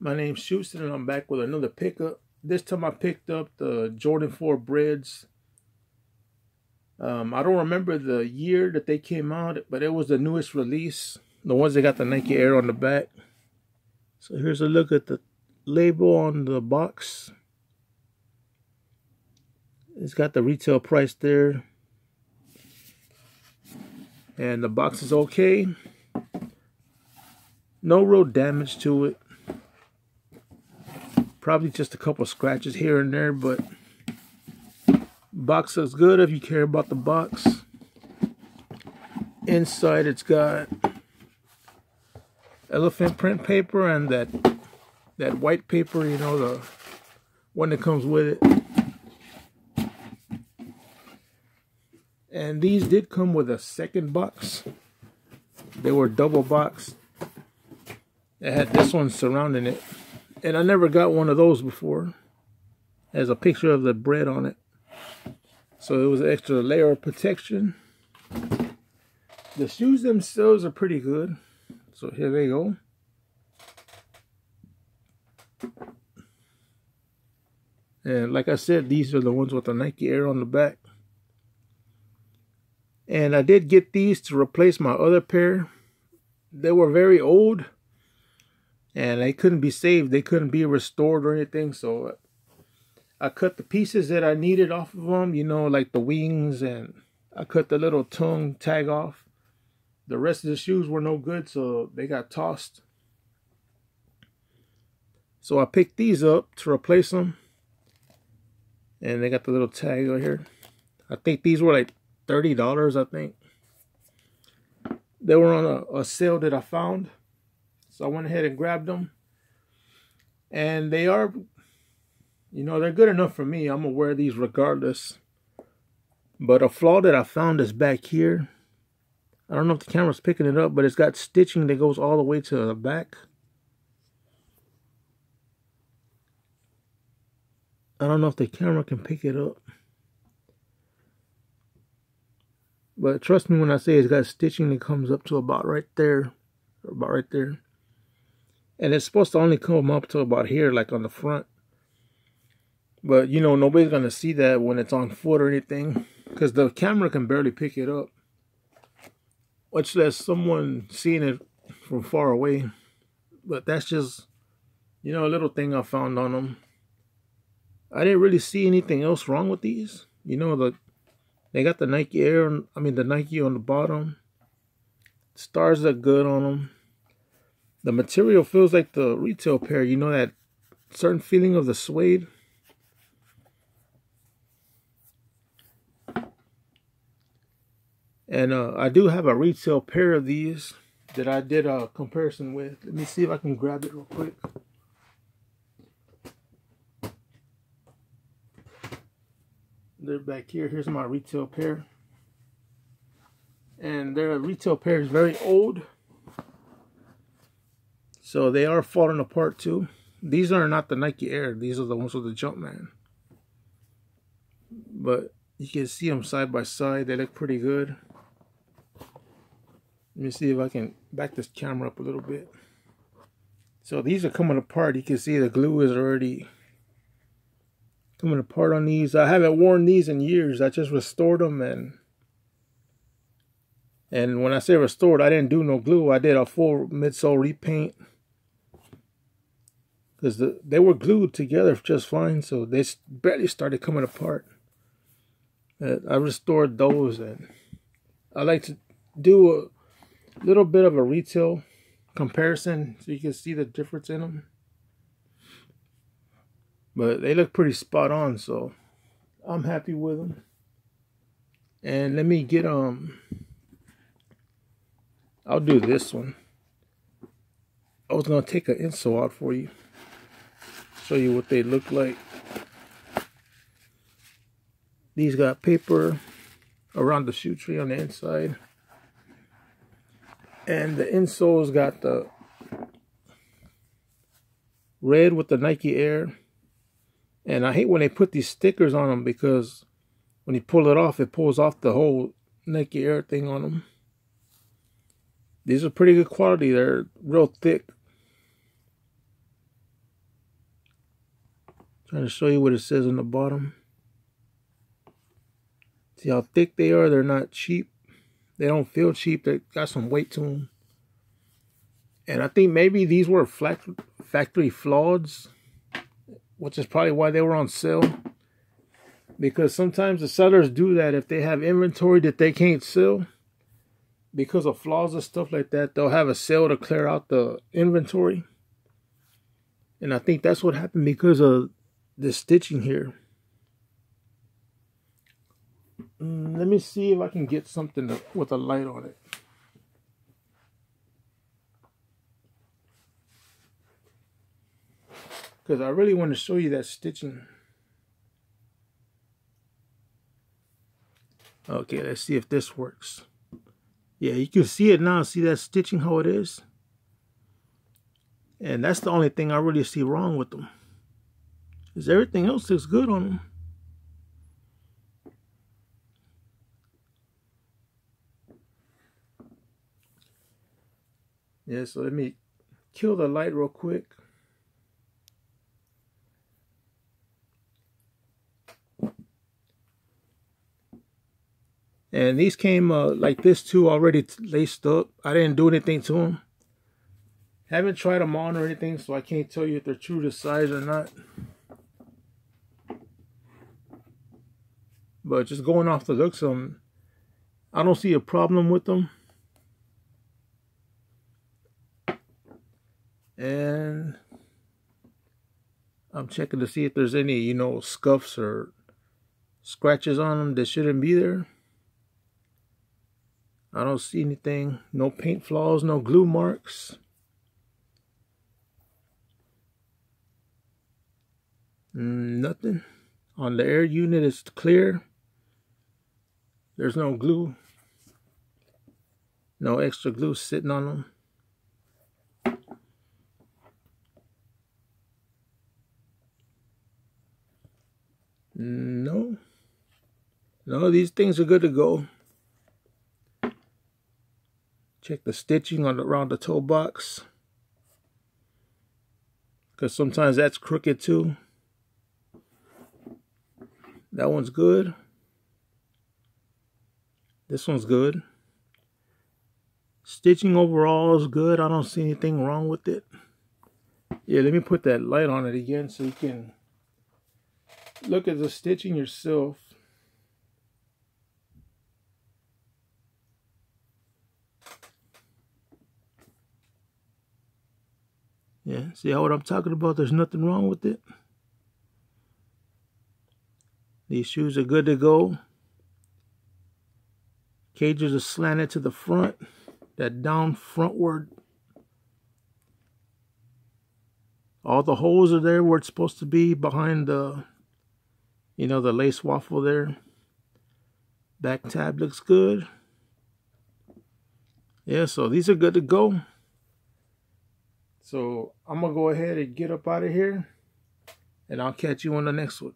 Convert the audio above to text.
My name's Houston and I'm back with another pickup. This time I picked up the Jordan 4 Breds. I don't remember the year that they came out, but it was the newest release. The ones that got the Nike Air on the back. So here's a look at the label on the box. It's got the retail price there. And the box is okay. No real damage to it. Probably just a couple scratches here and there, but box is good if you care about the box. Inside it's got elephant print paper and that white paper, you know, the one that comes with it. And these did come with a second box. They were double boxed. It had this one surrounding it. And I never got one of those before. There's a picture of the Bred on it. So it was an extra layer of protection. The shoes themselves are pretty good. So here they go. And like I said, these are the ones with the Nike Air on the back. And I did get these to replace my other pair. They were very old. And they couldn't be saved. They couldn't be restored or anything. So I cut the pieces that I needed off of them. You know, like the wings. And I cut the little tongue tag off. The rest of the shoes were no good. So they got tossed. So I picked these up to replace them. And they got the little tag right here. I think these were like $30, I think. They were on a sale that I found. So I went ahead and grabbed them. And they are, you know, they're good enough for me. I'm going to wear these regardless. But a flaw that I found is back here. I don't know if the camera's picking it up, but it's got stitching that goes all the way to the back. I don't know if the camera can pick it up. But trust me when I say it's got stitching that comes up to about right there. About right there. And it's supposed to only come up to about here, like on the front. But, you know, nobody's going to see that when it's on foot or anything. Because the camera can barely pick it up. Much less someone seeing it from far away. But that's just, you know, a little thing I found on them. I didn't really see anything else wrong with these. You know, they got the Nike Air, the Nike on the bottom. Stars look good on them. The material feels like the retail pair. You know that certain feeling of the suede? And I do have a retail pair of these that I did a comparison with. Let me see if I can grab it real quick. They're back here. Here's my retail pair. And their retail pair is very old. So they are falling apart too. These are not the Nike Air. These are the ones with the Jumpman. But you can see them side by side. They look pretty good. Let me see if I can back this camera up a little bit. So these are coming apart. You can see the glue is already coming apart on these. I haven't worn these in years. I just restored them. And when I say restored, I didn't do no glue. I did a full midsole repaint. Because they were glued together just fine, so they barely started coming apart. I restored those, and I like to do a little bit of a retail comparison so you can see the difference in them. But they look pretty spot on, so I'm happy with them. And let me get I'll do this one. I was gonna take an insole out for you. Show you what they look like. These got paper around the shoe tree on the inside. And the insole's got the red with the Nike Air. And I hate when they put these stickers on them because when you pull it off, it pulls off the whole Nike Air thing on them. These are pretty good quality. They're real thick. Trying to show you what it says on the bottom. See how thick they are? They're not cheap. They don't feel cheap. They got some weight to them. And I think maybe these were factory flaweds, which is probably why they were on sale. Because sometimes the sellers do that if they have inventory that they can't sell. Because of flaws and stuff like that, they'll have a sale to clear out the inventory. And I think that's what happened because of the stitching here. Let me see if I can get something with a light on it. Because I really want to show you that stitching. Okay, let's see if this works. Yeah, you can see it now. See that stitching, how it is? And that's the only thing I really see wrong with them. Because everything else looks good on them. Yeah, so let me kill the light real quick. And these came like this too, already laced up. I didn't do anything to them. Haven't tried them on or anything, so I can't tell you if they're true to size or not. But just going off the looks of them, I don't see a problem with them. And I'm checking to see if there's any, you know, scuffs or scratches on them that shouldn't be there. I don't see anything. No paint flaws, no glue marks. Nothing. On the air unit, it's clear. There's no glue. No extra glue sitting on them. No, these things are good to go. Check the stitching around the toe box, because sometimes that's crooked too. That one's good. This one's good. Stitching overall is good. I don't see anything wrong with it. Yeah, let me put that light on it again so you can look at the stitching yourself. Yeah, see what I'm talking about? There's nothing wrong with it. These shoes are good to go. Cages are slanted to the front. That down frontward. All the holes are there where it's supposed to be, behind the, you know, the lace waffle there. Back tab looks good. Yeah, so these are good to go. So I'm going to go ahead and get up out of here. And I'll catch you on the next one.